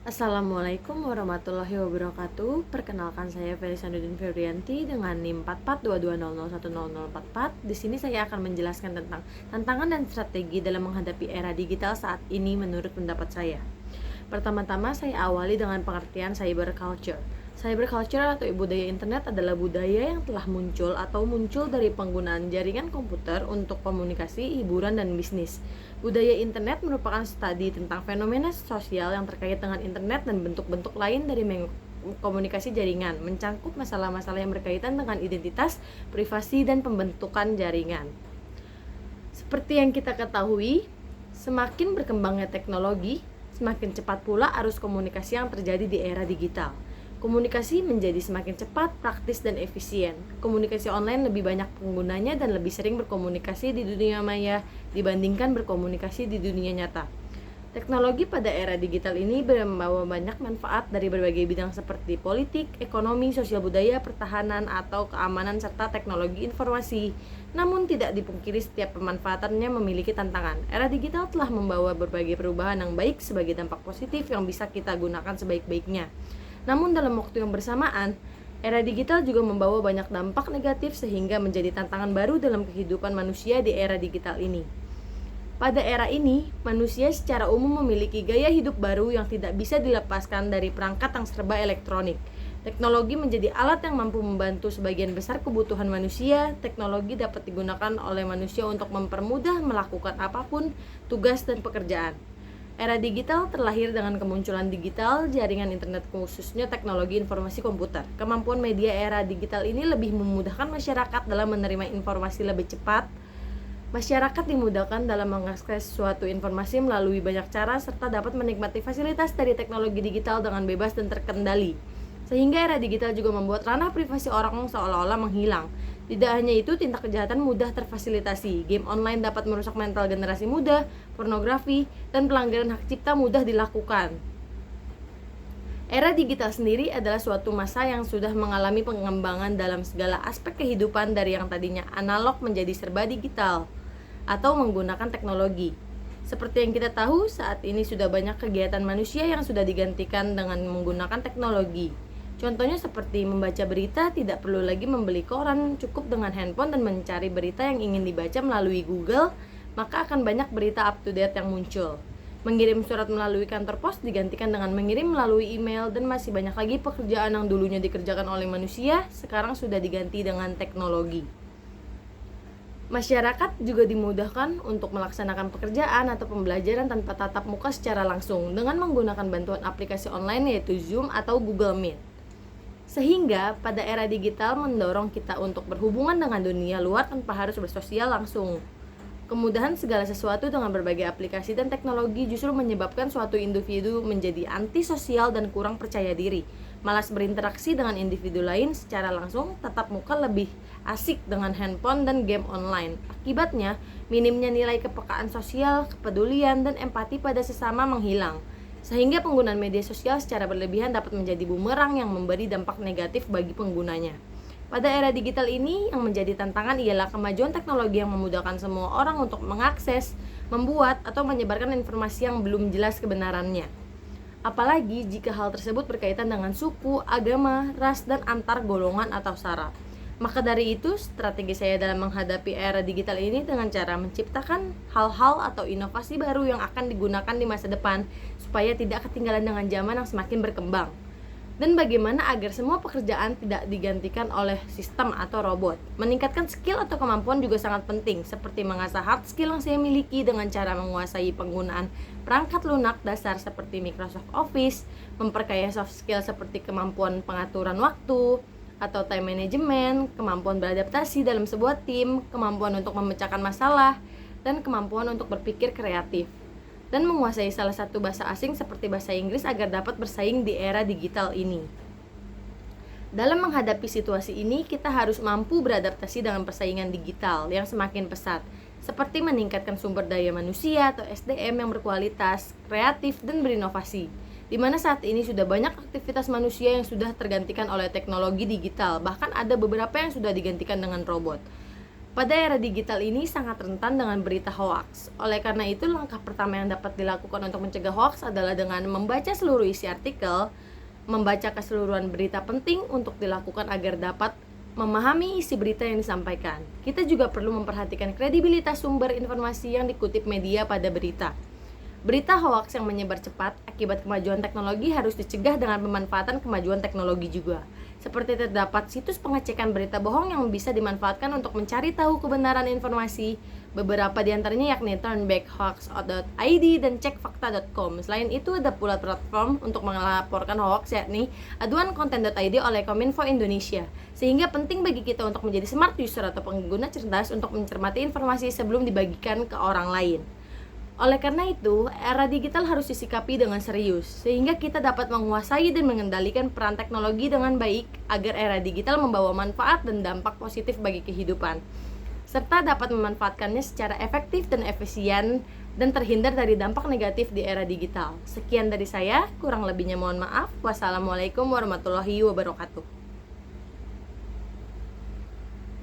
Assalamualaikum warahmatullahi wabarakatuh. Perkenalkan saya Felisanudin Febrianti dengan NIM 4422001044. Di sini saya akan menjelaskan tentang tantangan dan strategi dalam menghadapi era digital saat ini menurut pendapat saya. Pertama-tama saya awali dengan pengertian cyber culture. Cyber culture atau budaya internet adalah budaya yang telah muncul dari penggunaan jaringan komputer untuk komunikasi, hiburan, dan bisnis. Budaya internet merupakan studi tentang fenomena sosial yang terkait dengan internet dan bentuk-bentuk lain dari komunikasi jaringan, mencangkup masalah-masalah yang berkaitan dengan identitas, privasi, dan pembentukan jaringan. Seperti yang kita ketahui, semakin berkembangnya teknologi, semakin cepat pula arus komunikasi yang terjadi di era digital. Komunikasi menjadi semakin cepat, praktis, dan efisien. Komunikasi online lebih banyak penggunanya dan lebih sering berkomunikasi di dunia maya dibandingkan berkomunikasi di dunia nyata. Teknologi pada era digital ini membawa banyak manfaat dari berbagai bidang seperti politik, ekonomi, sosial budaya, pertahanan, atau keamanan, serta teknologi informasi. Namun tidak dipungkiri setiap pemanfaatannya memiliki tantangan. Era digital telah membawa berbagai perubahan yang baik sebagai dampak positif yang bisa kita gunakan sebaik-baiknya. Namun dalam waktu yang bersamaan, era digital juga membawa banyak dampak negatif sehingga menjadi tantangan baru dalam kehidupan manusia di era digital ini. Pada era ini, manusia secara umum memiliki gaya hidup baru yang tidak bisa dilepaskan dari perangkat yang serba elektronik. Teknologi menjadi alat yang mampu membantu sebagian besar kebutuhan manusia. Teknologi dapat digunakan oleh manusia untuk mempermudah melakukan apapun, tugas dan pekerjaan. Era digital terlahir dengan kemunculan digital, jaringan internet khususnya teknologi informasi komputer. Kemampuan media era digital ini lebih memudahkan masyarakat dalam menerima informasi lebih cepat. Masyarakat dimudahkan dalam mengakses suatu informasi melalui banyak cara serta dapat menikmati fasilitas dari teknologi digital dengan bebas dan terkendali. Sehingga era digital juga membuat ranah privasi orang seolah-olah menghilang. Tidak hanya itu, tindak kejahatan mudah terfasilitasi. Game online dapat merusak mental generasi muda, pornografi, dan pelanggaran hak cipta mudah dilakukan. Era digital sendiri adalah suatu masa yang sudah mengalami pengembangan dalam segala aspek kehidupan dari yang tadinya analog menjadi serba digital atau menggunakan teknologi. Seperti yang kita tahu, saat ini sudah banyak kegiatan manusia yang sudah digantikan dengan menggunakan teknologi. Contohnya seperti membaca berita, tidak perlu lagi membeli koran, cukup dengan handphone dan mencari berita yang ingin dibaca melalui Google, maka akan banyak berita up to date yang muncul. Mengirim surat melalui kantor pos digantikan dengan mengirim melalui email, dan masih banyak lagi pekerjaan yang dulunya dikerjakan oleh manusia, sekarang sudah diganti dengan teknologi. Masyarakat juga dimudahkan untuk melaksanakan pekerjaan atau pembelajaran tanpa tatap muka secara langsung dengan menggunakan bantuan aplikasi online yaitu Zoom atau Google Meet. Sehingga pada era digital mendorong kita untuk berhubungan dengan dunia luar tanpa harus bersosial langsung. Kemudahan segala sesuatu dengan berbagai aplikasi dan teknologi justru menyebabkan suatu individu menjadi antisosial dan kurang percaya diri. Malas berinteraksi dengan individu lain secara langsung, tatap muka lebih asik dengan handphone dan game online. Akibatnya, minimnya nilai kepekaan sosial, kepedulian, dan empati pada sesama menghilang. Sehingga penggunaan media sosial secara berlebihan dapat menjadi bumerang yang memberi dampak negatif bagi penggunanya. Pada era digital ini, yang menjadi tantangan ialah kemajuan teknologi yang memudahkan semua orang untuk mengakses, membuat, atau menyebarkan informasi yang belum jelas kebenarannya. Apalagi jika hal tersebut berkaitan dengan suku, agama, ras, dan antar golongan atau sara. Maka dari itu, strategi saya dalam menghadapi era digital ini dengan cara menciptakan hal-hal atau inovasi baru yang akan digunakan di masa depan supaya tidak ketinggalan dengan zaman yang semakin berkembang. Dan bagaimana agar semua pekerjaan tidak digantikan oleh sistem atau robot. Meningkatkan skill atau kemampuan juga sangat penting, seperti mengasah hard skill yang saya miliki dengan cara menguasai penggunaan perangkat lunak dasar seperti Microsoft Office, memperkaya soft skill seperti kemampuan pengaturan waktu atau time management, kemampuan beradaptasi dalam sebuah tim, kemampuan untuk memecahkan masalah, dan kemampuan untuk berpikir kreatif. Dan menguasai salah satu bahasa asing seperti bahasa Inggris agar dapat bersaing di era digital ini. Dalam menghadapi situasi ini, kita harus mampu beradaptasi dengan persaingan digital yang semakin pesat, seperti meningkatkan sumber daya manusia atau SDM yang berkualitas, kreatif, dan berinovasi. Di mana saat ini sudah banyak aktivitas manusia yang sudah tergantikan oleh teknologi digital, bahkan ada beberapa yang sudah digantikan dengan robot. Pada era digital ini sangat rentan dengan berita hoaks. Oleh karena itu, langkah pertama yang dapat dilakukan untuk mencegah hoaks adalah dengan membaca seluruh isi artikel, membaca keseluruhan berita penting untuk dilakukan agar dapat memahami isi berita yang disampaikan. Kita juga perlu memperhatikan kredibilitas sumber informasi yang dikutip media pada berita. Berita hoaks yang menyebar cepat akibat kemajuan teknologi harus dicegah dengan pemanfaatan kemajuan teknologi juga. Seperti terdapat situs pengecekan berita bohong yang bisa dimanfaatkan untuk mencari tahu kebenaran informasi. Beberapa di antaranya yakni turnbackhoax.id dan cekfakta.com. Selain itu ada pula platform untuk melaporkan hoax yakni aduankonten.id oleh Kominfo Indonesia. Sehingga penting bagi kita untuk menjadi smart user atau pengguna cerdas untuk mencermati informasi sebelum dibagikan ke orang lain. Oleh karena itu, era digital harus disikapi dengan serius, sehingga kita dapat menguasai dan mengendalikan peran teknologi dengan baik agar era digital membawa manfaat dan dampak positif bagi kehidupan, serta dapat memanfaatkannya secara efektif dan efisien dan terhindar dari dampak negatif di era digital. Sekian dari saya, kurang lebihnya mohon maaf. Wassalamualaikum warahmatullahi wabarakatuh.